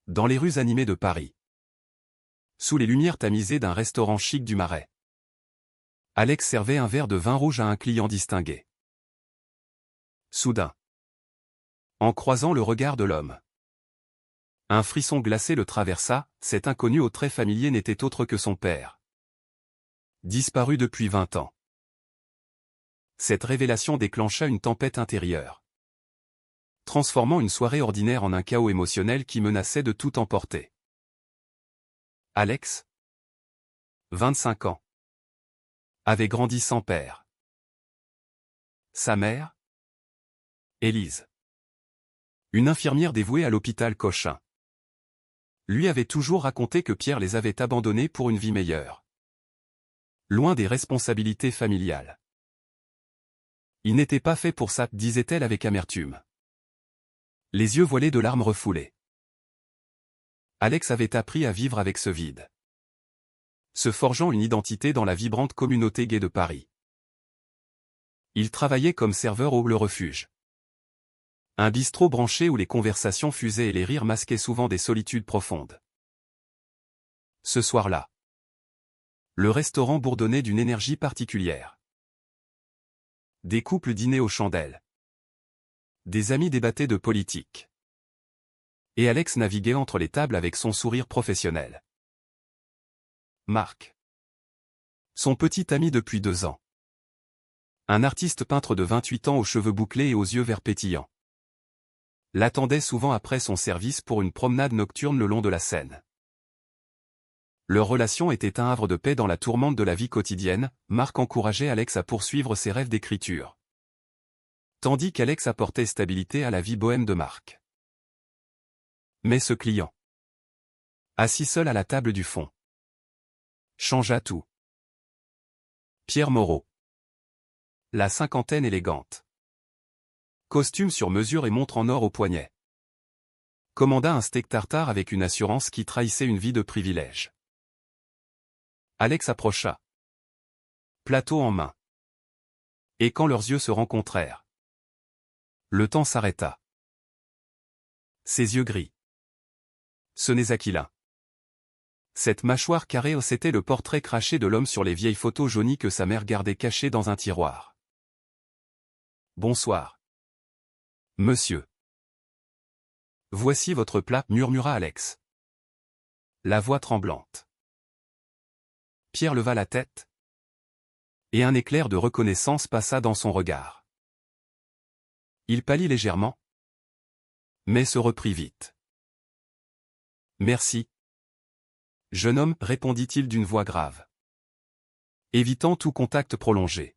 Dans les rues animées de Paris. Sous les lumières tamisées d'un restaurant chic du Marais. Alex servait un verre de vin rouge à un client distingué. Soudain. En croisant le regard de l'homme. Un frisson glacé le traversa, cet inconnu au trait familier n'était autre que son père. Disparu depuis 20 ans. Cette révélation déclencha une tempête intérieure. Transformant une soirée ordinaire en un chaos émotionnel qui menaçait de tout emporter. Alex, 25 ans, avait grandi sans père. Sa mère, Élise, une infirmière dévouée à l'hôpital Cochin, lui avait toujours raconté que Pierre les avait abandonnés pour une vie meilleure. Loin des responsabilités familiales. Il n'était pas fait pour ça, disait-elle avec amertume. Les yeux voilés de larmes refoulées. Alex avait appris à vivre avec ce vide. Se forgeant une identité dans la vibrante communauté gay de Paris. Il travaillait comme serveur au Le Refuge. Un bistrot branché où les conversations fusaient et les rires masquaient souvent des solitudes profondes. Ce soir-là, le restaurant bourdonnait d'une énergie particulière. Des couples dînaient aux chandelles. Des amis débattaient de politique. Et Alex naviguait entre les tables avec son sourire professionnel. Marc. Son petit ami depuis 2 ans. Un artiste peintre de 28 ans aux cheveux bouclés et aux yeux verts pétillants. L'attendait souvent après son service pour une promenade nocturne le long de la Seine. Leur relation était un havre de paix dans la tourmente de la vie quotidienne, Marc encourageait Alex à poursuivre ses rêves d'écriture. Tandis qu'Alex apportait stabilité à la vie bohème de Marc. Mais ce client, assis seul à la table du fond, changea tout. Pierre Moreau. La cinquantaine élégante. Costume sur mesure et montre en or au poignet. Commanda un steak tartare avec une assurance qui trahissait une vie de privilège. Alex approcha. Plateau en main. Et quand leurs yeux se rencontrèrent, le temps s'arrêta. Ses yeux gris. Ce n'est Aquilin. Cette mâchoire carrée, c'était le portrait craché de l'homme sur les vieilles photos jaunies que sa mère gardait cachées dans un tiroir. Bonsoir. Monsieur. Voici votre plat, murmura Alex. La voix tremblante. Pierre leva la tête. Et un éclair de reconnaissance passa dans son regard. Il pâlit légèrement. Mais se reprit vite. Merci. Jeune homme, répondit-il d'une voix grave. Évitant tout contact prolongé.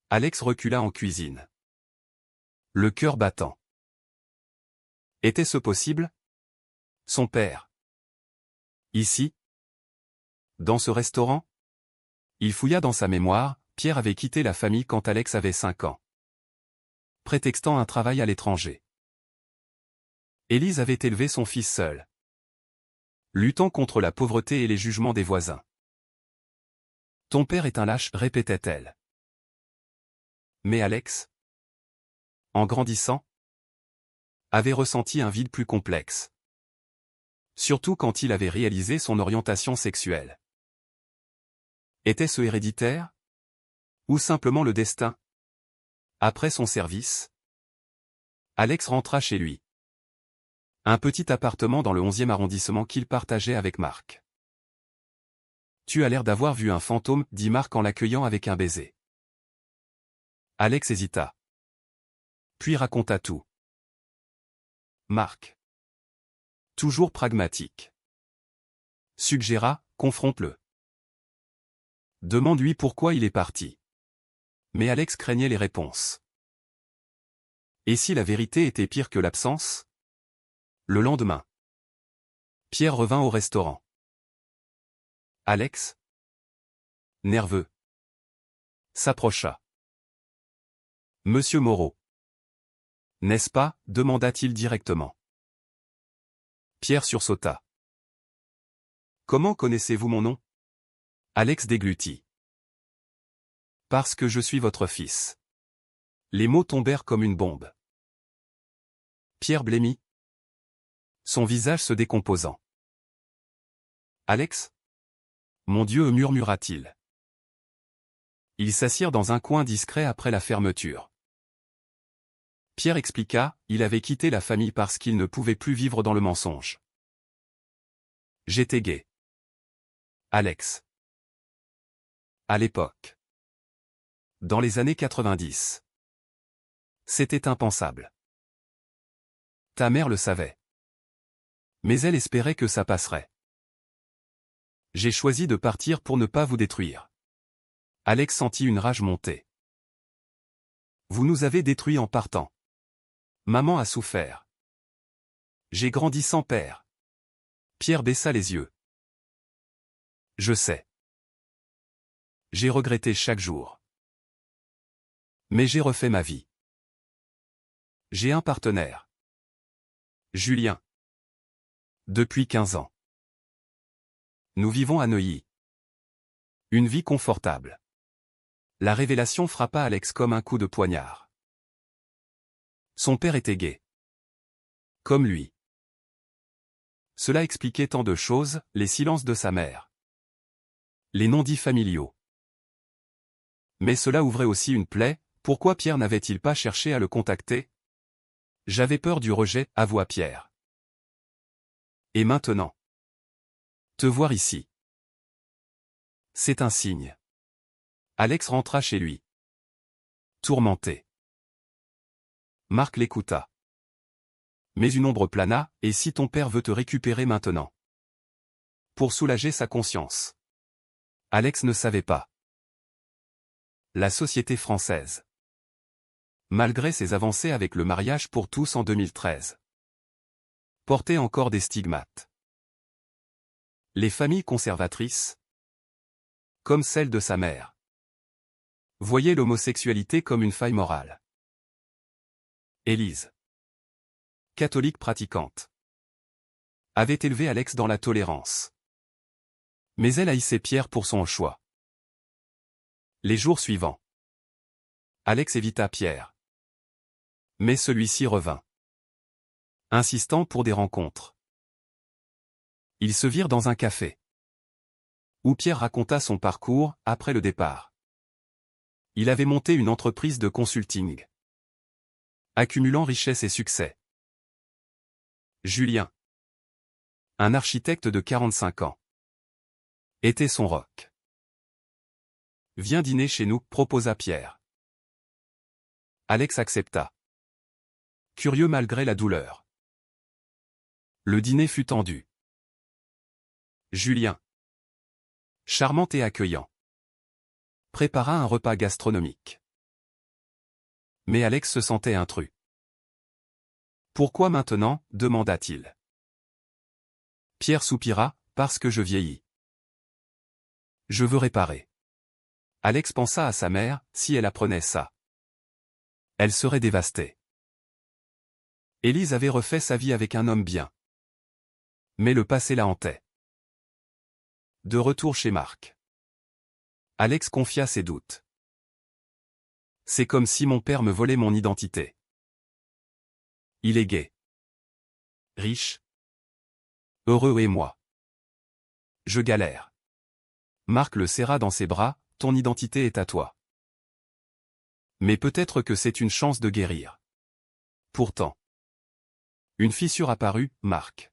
Alex recula en cuisine. Le cœur battant. Était-ce possible? Son père. Ici? Dans ce restaurant? Il fouilla dans sa mémoire, Pierre avait quitté la famille quand Alex avait 5 ans. Prétextant un travail à l'étranger. Élise avait élevé son fils seul. Luttant contre la pauvreté et les jugements des voisins. Ton père est un lâche, répétait-elle. Mais Alex, en grandissant, avait ressenti un vide plus complexe. Surtout quand il avait réalisé son orientation sexuelle. Était-ce héréditaire? Ou simplement le destin? Après son service, Alex rentra chez lui. Un petit appartement dans le 11e arrondissement qu'il partageait avec Marc. Tu as l'air d'avoir vu un fantôme, dit Marc en l'accueillant avec un baiser. Alex hésita. Puis raconta tout. Marc. Toujours pragmatique. Suggéra, confronte-le. Demande-lui pourquoi il est parti. Mais Alex craignait les réponses. Et si la vérité était pire que l'absence? Le lendemain, Pierre revint au restaurant. Alex, nerveux, s'approcha. Monsieur Moreau. N'est-ce pas? Demanda-t-il directement. Pierre sursauta. Comment connaissez-vous mon nom? Alex déglutit. Parce que je suis votre fils. Les mots tombèrent comme une bombe. Pierre blêmit. son visage se décomposant. Alex? Mon Dieu, murmura-t-il. Ils s'assirent dans un coin discret après la fermeture. Pierre expliqua, il avait quitté la famille parce qu'il ne pouvait plus vivre dans le mensonge. J'étais gay. Alex. À l'époque. Dans les années 90. C'était impensable. Ta mère le savait. Mais elle espérait que ça passerait. J'ai choisi de partir pour ne pas vous détruire. Alex sentit une rage monter. Vous nous avez détruits en partant. Maman a souffert. J'ai grandi sans père. Pierre baissa les yeux. Je sais. J'ai regretté chaque jour. Mais j'ai refait ma vie. J'ai un partenaire. Julien. Depuis 15 ans. Nous vivons à Neuilly. Une vie confortable. La révélation frappa Alex comme un coup de poignard. Son père était gay. Comme lui. Cela expliquait tant de choses, les silences de sa mère. Les non-dits familiaux. Mais cela ouvrait aussi une plaie, pourquoi Pierre n'avait-il pas cherché à le contacter? J'avais peur du rejet, avoua Pierre. Et maintenant? Te voir ici. C'est un signe. Alex rentra chez lui. Tourmenté. Marc l'écouta. Mais une ombre plana, et si ton père veut te récupérer maintenant? Pour soulager sa conscience. Alex ne savait pas. La société française. Malgré ses avancées avec le mariage pour tous en 2013. Portait encore des stigmates. Les familles conservatrices, comme celle de sa mère, voyaient l'homosexualité comme une faille morale. Élise, catholique pratiquante, avait élevé Alex dans la tolérance. Mais elle haïssait Pierre pour son choix. Les jours suivants, Alex évita Pierre. Mais celui-ci revint, insistant pour des rencontres. Ils se virent dans un café, où Pierre raconta son parcours après le départ. Il avait monté une entreprise de consulting, accumulant richesse et succès. Julien, un architecte de 45 ans, était son rock. Viens dîner chez nous, proposa Pierre. Alex accepta. Curieux malgré la douleur. Le dîner fut tendu. Julien, charmant et accueillant, prépara un repas gastronomique. Mais Alex se sentait intrus. Pourquoi maintenant, demanda-t-il. Pierre soupira, parce que je vieillis. Je veux réparer. Alex pensa à sa mère, si elle apprenait ça. Elle serait dévastée. Élise avait refait sa vie avec un homme bien. Mais le passé la hantait. De retour chez Marc, Alex confia ses doutes. C'est comme si mon père me volait mon identité. Il est gay. Riche. Heureux et moi. Je galère. Marc le serra dans ses bras, ton identité est à toi. Mais peut-être que c'est une chance de guérir. Pourtant. Une fissure apparut, Marc.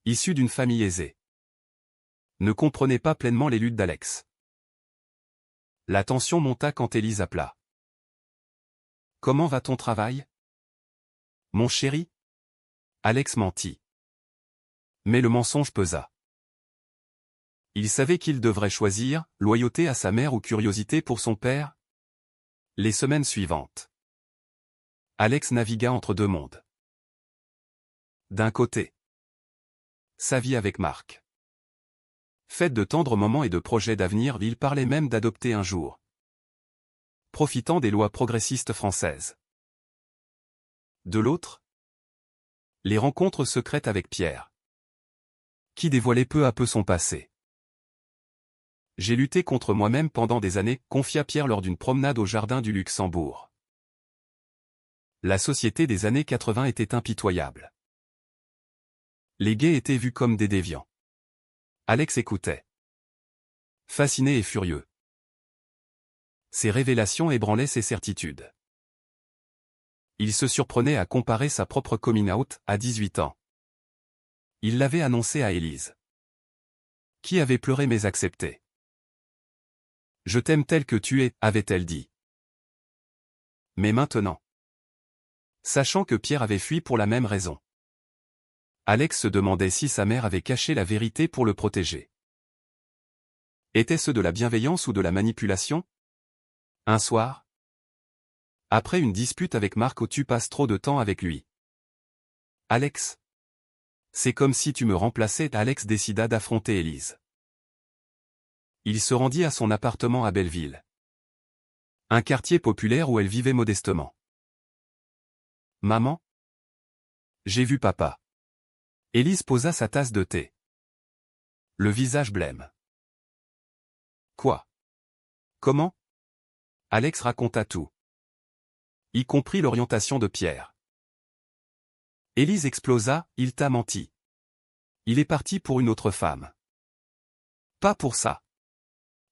Issu d'une famille aisée. Ne comprenait pas pleinement les luttes d'Alex. La tension monta quand Élise appela. Comment va ton travail? Mon chéri? Alex mentit. Mais le mensonge pesa. Il savait qu'il devrait choisir, loyauté à sa mère ou curiosité pour son père. Les semaines suivantes, Alex navigua entre deux mondes. D'un côté, sa vie avec Marc. Faite de tendres moments et de projets d'avenir, il parlait même d'adopter un jour. Profitant des lois progressistes françaises. De l'autre, les rencontres secrètes avec Pierre, qui dévoilait peu à peu son passé. J'ai lutté contre moi-même pendant des années, confia Pierre lors d'une promenade au jardin du Luxembourg. La société des années 80 était impitoyable. Les gays étaient vus comme des déviants. Alex écoutait. Fasciné et furieux. Ces révélations ébranlaient ses certitudes. Il se surprenait à comparer sa propre coming out à 18 ans. Il l'avait annoncé à Élise. Qui avait pleuré mais accepté. Je t'aime tel que tu es, avait-elle dit. Mais maintenant. Sachant que Pierre avait fui pour la même raison. Alex se demandait si sa mère avait caché la vérité pour le protéger. Était-ce de la bienveillance ou de la manipulation? Un soir, après une dispute avec Marco, tu passes trop de temps avec lui. Alex. C'est comme si tu me remplaçais. Alex décida d'affronter Élise. Il se rendit à son appartement à Belleville. Un quartier populaire où elle vivait modestement. Maman? J'ai vu papa. Élise posa sa tasse de thé. Le visage blême. Quoi? Comment? Alex raconta tout. Y compris l'orientation de Pierre. Élise explosa, il t'a menti. Il est parti pour une autre femme. Pas pour ça.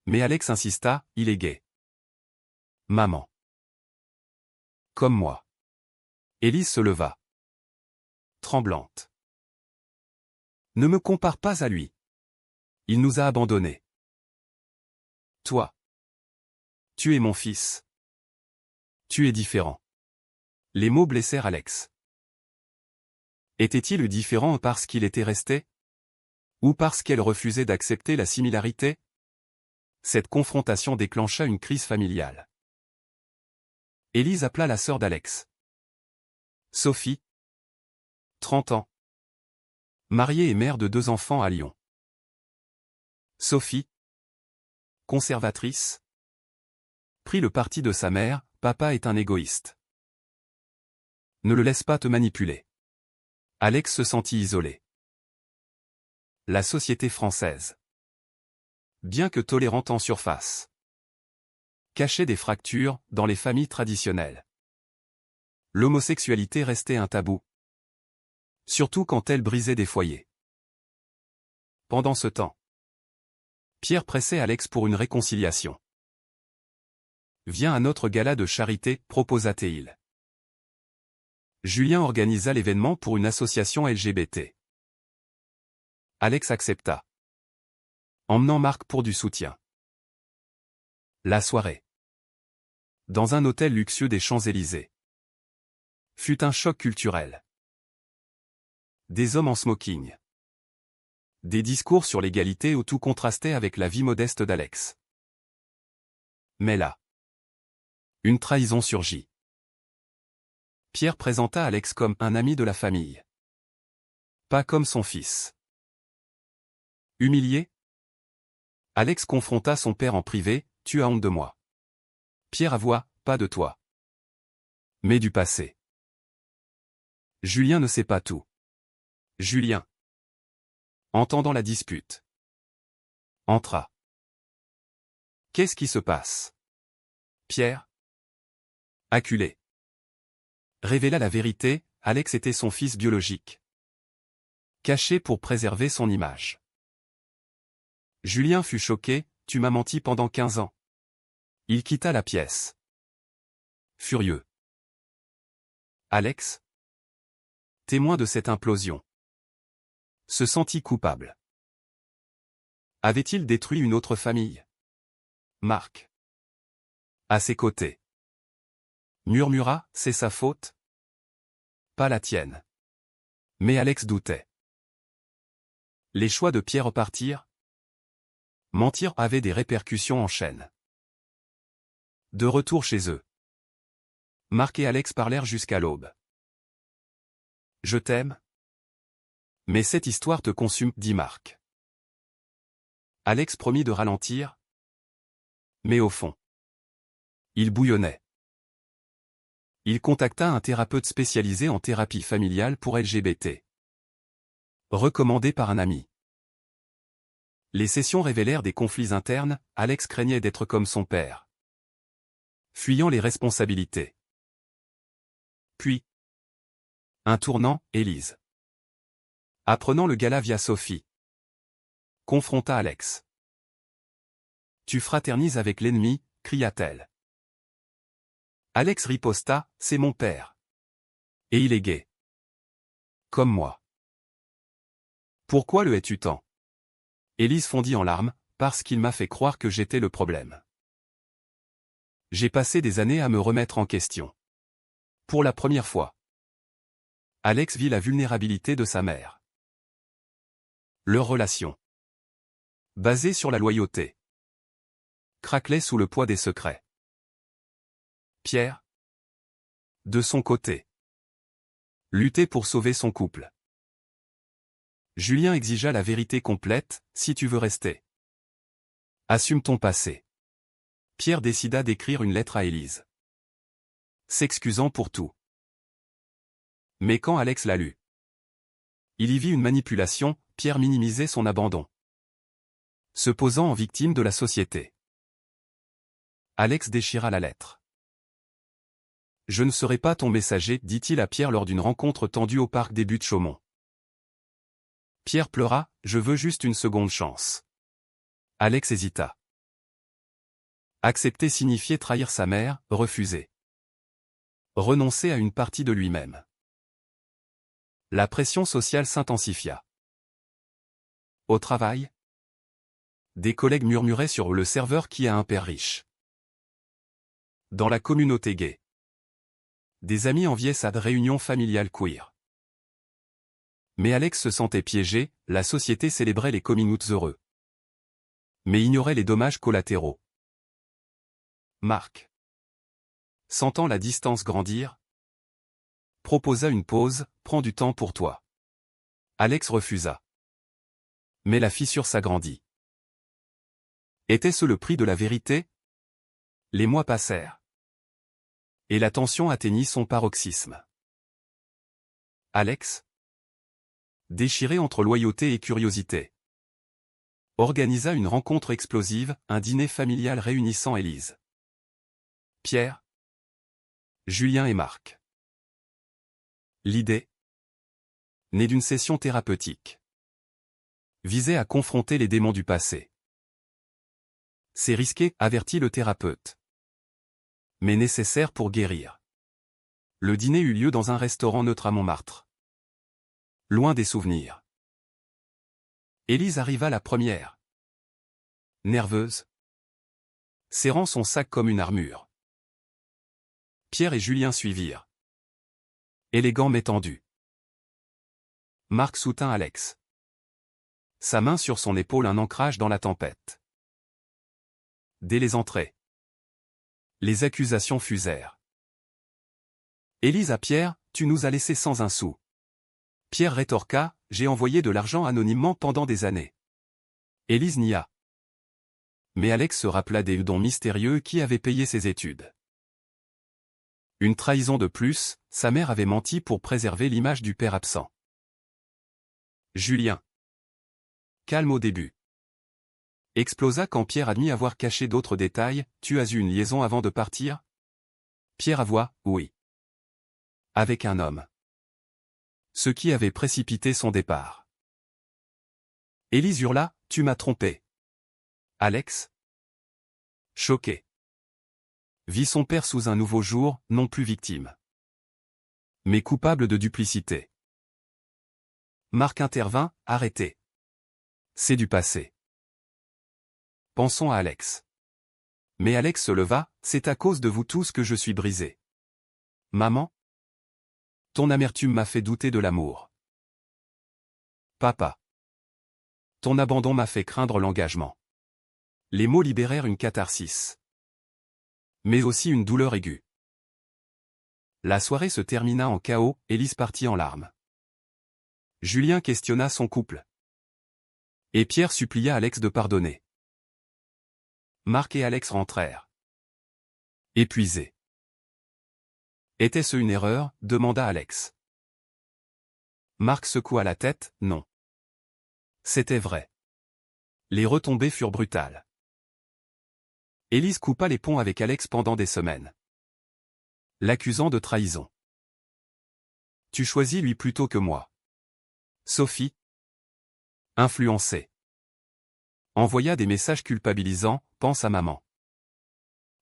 Mais Alex insista, il est gay. Maman. Comme moi. Élise se leva. Tremblante. Ne me compare pas à lui. Il nous a abandonnés. Toi. Tu es mon fils. Tu es différent. Les mots blessèrent Alex. Était-il différent parce qu'il était resté? Ou parce qu'elle refusait d'accepter la similarité? Cette confrontation déclencha une crise familiale. Élise appela la sœur d'Alex. Sophie. 30 ans. Mariée et mère de 2 enfants à Lyon. Sophie. Conservatrice. Prit le parti de sa mère, papa est un égoïste. Ne le laisse pas te manipuler. Alex se sentit isolé. La société française. Bien que tolérante en surface. Cachait des fractures dans les familles traditionnelles. L'homosexualité restait un tabou. Surtout quand elle brisait des foyers. Pendant ce temps, Pierre pressait Alex pour une réconciliation. Viens à notre gala de charité, proposa-t-il. Julien organisa l'événement pour une association LGBT. Alex accepta. Emmenant Marc pour du soutien. La soirée. Dans un hôtel luxueux des Champs-Élysées. Fut un choc culturel. Des hommes en smoking. Des discours sur l'égalité où tout contrastait avec la vie modeste d'Alex. Mais là, une trahison surgit. Pierre présenta Alex comme un ami de la famille. Pas comme son fils. Humilié? Alex confronta son père en privé, tu as honte de moi. Pierre avoua, pas de toi. Mais du passé. Julien ne sait pas tout. Julien. Entendant la dispute. Entra. Qu'est-ce qui se passe? Pierre. Acculé. Révéla la vérité, Alex était son fils biologique. Caché pour préserver son image. Julien fut choqué, tu m'as menti pendant 15 ans. Il quitta la pièce. Furieux. Alex, témoin de cette implosion, se sentit coupable. Avait-il détruit une autre famille? Marc. À ses côtés. Murmura, c'est sa faute? Pas la tienne. Mais Alex doutait. Les choix de Pierre repartirent? Mentir avait des répercussions en chaîne. De retour chez eux. Marc et Alex parlèrent jusqu'à l'aube. Je t'aime? Mais cette histoire te consume, dit Marc. Alex promit de ralentir. Mais au fond, il bouillonnait. Il contacta un thérapeute spécialisé en thérapie familiale pour LGBT. Recommandé par un ami. Les sessions révélèrent des conflits internes, Alex craignait d'être comme son père. Fuyant les responsabilités. Puis, un tournant, Élise. Apprenant le gala via Sophie. Confronta Alex. Tu fraternises avec l'ennemi, cria-t-elle. Alex riposta, c'est mon père. Et il est gay. Comme moi. Pourquoi le hais-tu tant? Élise fondit en larmes, parce qu'il m'a fait croire que j'étais le problème. J'ai passé des années à me remettre en question. Pour la première fois. Alex vit la vulnérabilité de sa mère. Leur relation, basée sur la loyauté, craquelait sous le poids des secrets. Pierre, de son côté, luttait pour sauver son couple. Julien exigea la vérité complète, si tu veux rester. Assume ton passé. Pierre décida d'écrire une lettre à Élise, s'excusant pour tout. Mais quand Alex la lut, il y vit une manipulation. Pierre minimisait son abandon, se posant en victime de la société. Alex déchira la lettre. Je ne serai pas ton messager, dit-il à Pierre lors d'une rencontre tendue au parc des Buttes-Chaumont. Pierre pleura, je veux juste une seconde chance. Alex hésita. Accepter signifiait trahir sa mère, refuser. Renoncer à une partie de lui-même. La pression sociale s'intensifia. Au travail, des collègues murmuraient sur le serveur qui a un père riche. Dans la communauté gay, des amis enviaient sa réunion familiale queer. Mais Alex se sentait piégé, la société célébrait les coming outs heureux, mais ignorait les dommages collatéraux. Marc, sentant la distance grandir, proposa une pause, prends du temps pour toi. Alex refusa. Mais la fissure s'agrandit. Était-ce le prix de la vérité? Les mois passèrent. Et la tension atteignit son paroxysme. Alex, déchiré entre loyauté et curiosité, organisa une rencontre explosive, un dîner familial réunissant Élise, Pierre, Julien et Marc. L'idée, née d'une session thérapeutique, visait à confronter les démons du passé. C'est risqué, avertit le thérapeute, mais nécessaire pour guérir. Le dîner eut lieu dans un restaurant neutre à Montmartre, loin des souvenirs. Élise arriva la première. Nerveuse, serrant son sac comme une armure. Pierre et Julien suivirent. Élégant mais tendu. Marc soutint Alex. Sa main sur son épaule, un ancrage dans la tempête. Dès les entrées, les accusations fusèrent. Élise à Pierre, tu nous as laissés sans un sou. Pierre rétorqua, j'ai envoyé de l'argent anonymement pendant des années. Élise nia. Mais Alex se rappela des dons mystérieux qui avaient payé ses études. Une trahison de plus, sa mère avait menti pour préserver l'image du père absent. Julien, calme au début, explosa quand Pierre admit avoir caché d'autres détails. Tu as eu une liaison avant de partir? Pierre avoua, oui. Avec un homme. Ce qui avait précipité son départ. Élise hurla, tu m'as trompé. Alex, choqué, vit son père sous un nouveau jour, non plus victime, mais coupable de duplicité. Marc intervint, arrêtez. C'est du passé. Pensons à Alex. Mais Alex se leva, c'est à cause de vous tous que je suis brisé. Maman? Ton amertume m'a fait douter de l'amour. Papa. Ton abandon m'a fait craindre l'engagement. Les mots libérèrent une catharsis. Mais aussi une douleur aiguë. La soirée se termina en chaos, Élise partit en larmes. Julien questionna son couple. Et Pierre supplia Alex de pardonner. Marc et Alex rentrèrent. Épuisés. Était-ce une erreur? Demanda Alex. Marc secoua la tête, non. C'était vrai. Les retombées furent brutales. Élise coupa les ponts avec Alex pendant des semaines, l'accusant de trahison. Tu choisis lui plutôt que moi. Sophie, influencée, envoya des messages culpabilisants, pense à maman.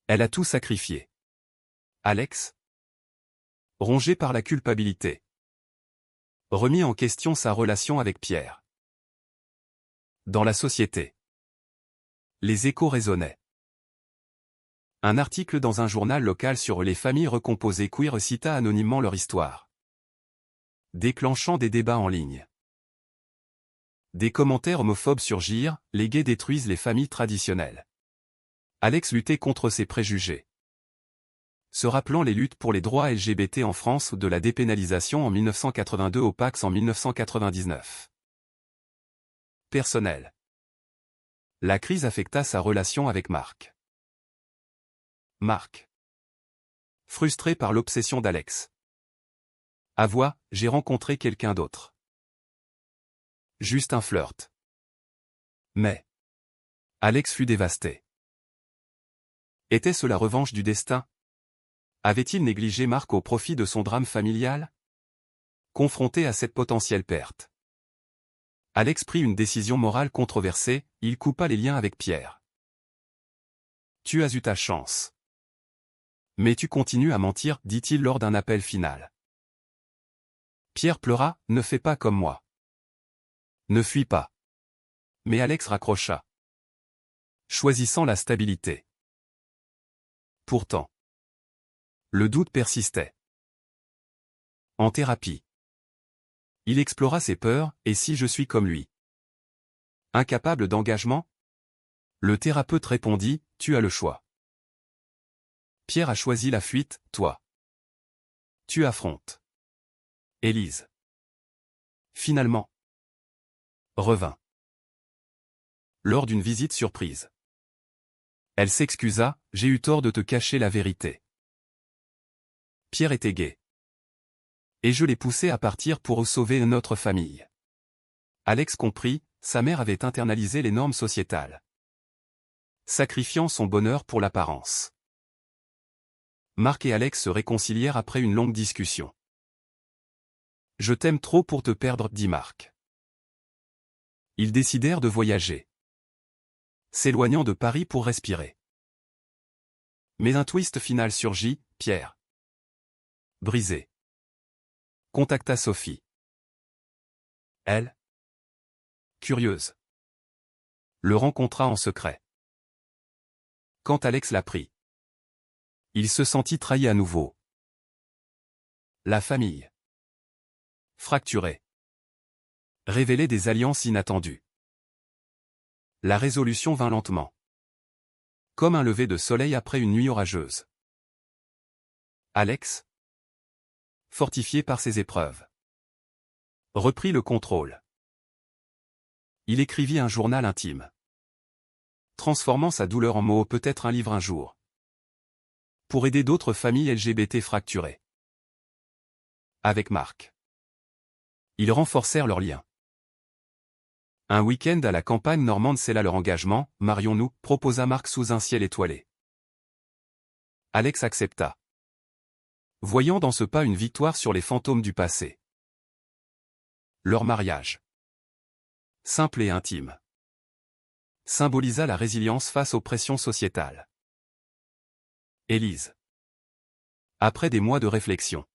Elle a tout sacrifié. Alex, rongé par la culpabilité, remis en question sa relation avec Pierre. Dans la société, les échos résonnaient. Un article dans un journal local sur les familles recomposées queer cita anonymement leur histoire, déclenchant des débats en ligne. Des commentaires homophobes surgirent, les gays détruisent les familles traditionnelles. Alex luttait contre ces préjugés, se rappelant les luttes pour les droits LGBT en France, de la dépénalisation en 1982 au Pax en 1999. Personnel. La crise affecta sa relation avec Marc. Marc, frustré par l'obsession d'Alex. Avoua, j'ai rencontré quelqu'un d'autre. Juste un flirt. Mais Alex fut dévasté. Était-ce la revanche du destin? Avait-il négligé Marc au profit de son drame familial? Confronté à cette potentielle perte, Alex prit une décision morale controversée, il coupa les liens avec Pierre. Tu as eu ta chance. Mais tu continues à mentir, dit-il lors d'un appel final. Pierre pleura, ne fais pas comme moi. Ne fuis pas. Mais Alex raccrocha, choisissant la stabilité. Pourtant, le doute persistait. En thérapie, il explora ses peurs, et si je suis comme lui? Incapable d'engagement? Le thérapeute répondit, tu as le choix. Pierre a choisi la fuite, toi. Tu affrontes. Élise, finalement, revint. Lors d'une visite surprise, elle s'excusa, j'ai eu tort de te cacher la vérité. Pierre était gay. Et je l'ai poussé à partir pour sauver notre famille. Alex comprit, sa mère avait internalisé les normes sociétales, sacrifiant son bonheur pour l'apparence. Marc et Alex se réconcilièrent après une longue discussion. Je t'aime trop pour te perdre, dit Marc. Ils décidèrent de voyager, s'éloignant de Paris pour respirer. Mais un twist final surgit, Pierre, brisé, contacta Sophie. Elle, curieuse, le rencontra en secret. Quand Alex l'apprit, il se sentit trahi à nouveau. La famille, fracturée, révélait des alliances inattendues. La résolution vint lentement, comme un lever de soleil après une nuit orageuse. Alex, fortifié par ses épreuves, reprit le contrôle. Il écrivit un journal intime, transformant sa douleur en mots, peut-être un livre un jour, pour aider d'autres familles LGBT fracturées. Avec Marc, ils renforcèrent leurs liens. Un week-end à la campagne normande scella leur engagement, marions-nous, proposa Marc sous un ciel étoilé. Alex accepta, voyant dans ce pas une victoire sur les fantômes du passé. Leur mariage, simple et intime, symbolisa la résilience face aux pressions sociétales. Élise, après des mois de réflexion,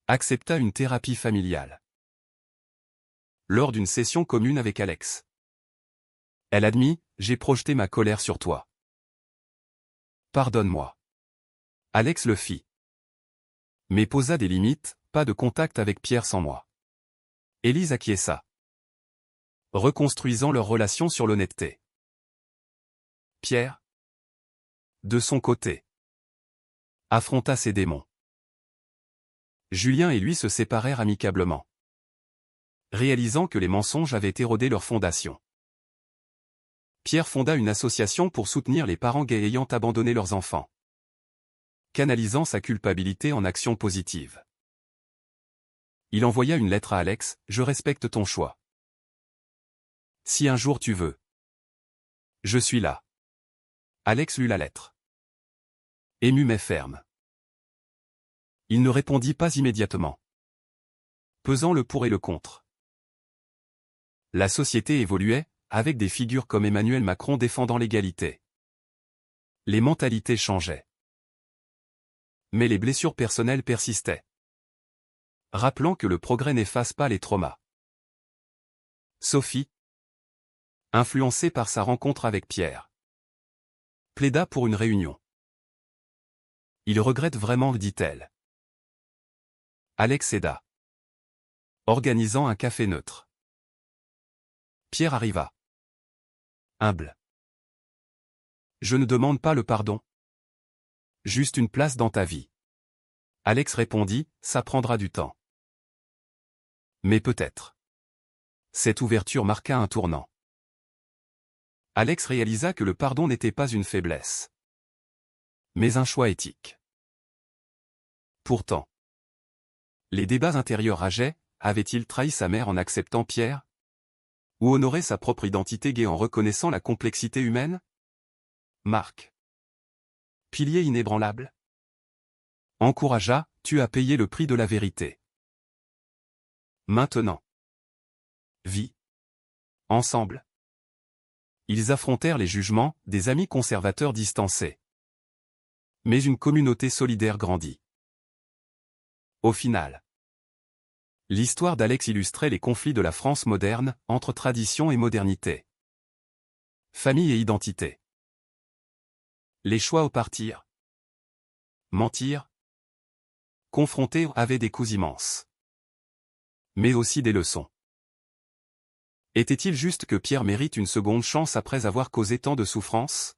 accepta une thérapie familiale. Lors d'une session commune avec Alex, elle admit, j'ai projeté ma colère sur toi. Pardonne-moi. Alex le fit, mais posa des limites, pas de contact avec Pierre sans moi. Élise acquiesça, reconstruisant leur relation sur l'honnêteté. Pierre, de son côté, affronta ses démons. Julien et lui se séparèrent amicablement, réalisant que les mensonges avaient érodé leur fondation. Pierre fonda une association pour soutenir les parents gays ayant abandonné leurs enfants, canalisant sa culpabilité en actions positives. Il envoya une lettre à Alex, je respecte ton choix. Si un jour tu veux, je suis là. Alex lut la lettre, ému mais ferme. Il ne répondit pas immédiatement, pesant le pour et le contre. La société évoluait, avec des figures comme Emmanuel Macron défendant l'égalité. Les mentalités changeaient. Mais les blessures personnelles persistaient. Rappelant que le progrès n'efface pas les traumas. Sophie, influencée par sa rencontre avec Pierre, plaida pour une réunion. Il regrette vraiment, dit-elle. Alex aida, organisant un café neutre. Pierre arriva. Humble. Je ne demande pas le pardon. Juste une place dans ta vie. Alex répondit, ça prendra du temps. Mais peut-être. Cette ouverture marqua un tournant. Alex réalisa que le pardon n'était pas une faiblesse, mais un choix éthique. Pourtant, les débats intérieurs rageaient, avait-il trahi sa mère en acceptant Pierre? Ou honoré sa propre identité gay en reconnaissant la complexité humaine? Marc, pilier inébranlable, encouragea, tu as payé le prix de la vérité. Maintenant, vis ensemble. Ils affrontèrent les jugements, des amis conservateurs distancés. Mais une communauté solidaire grandit. Au final, l'histoire d'Alex illustrait les conflits de la France moderne, entre tradition et modernité. Famille et identité. Les choix au partir. Mentir. Confronter avaient des coups immenses. Mais aussi des leçons. Était-il juste que Pierre mérite une seconde chance après avoir causé tant de souffrance?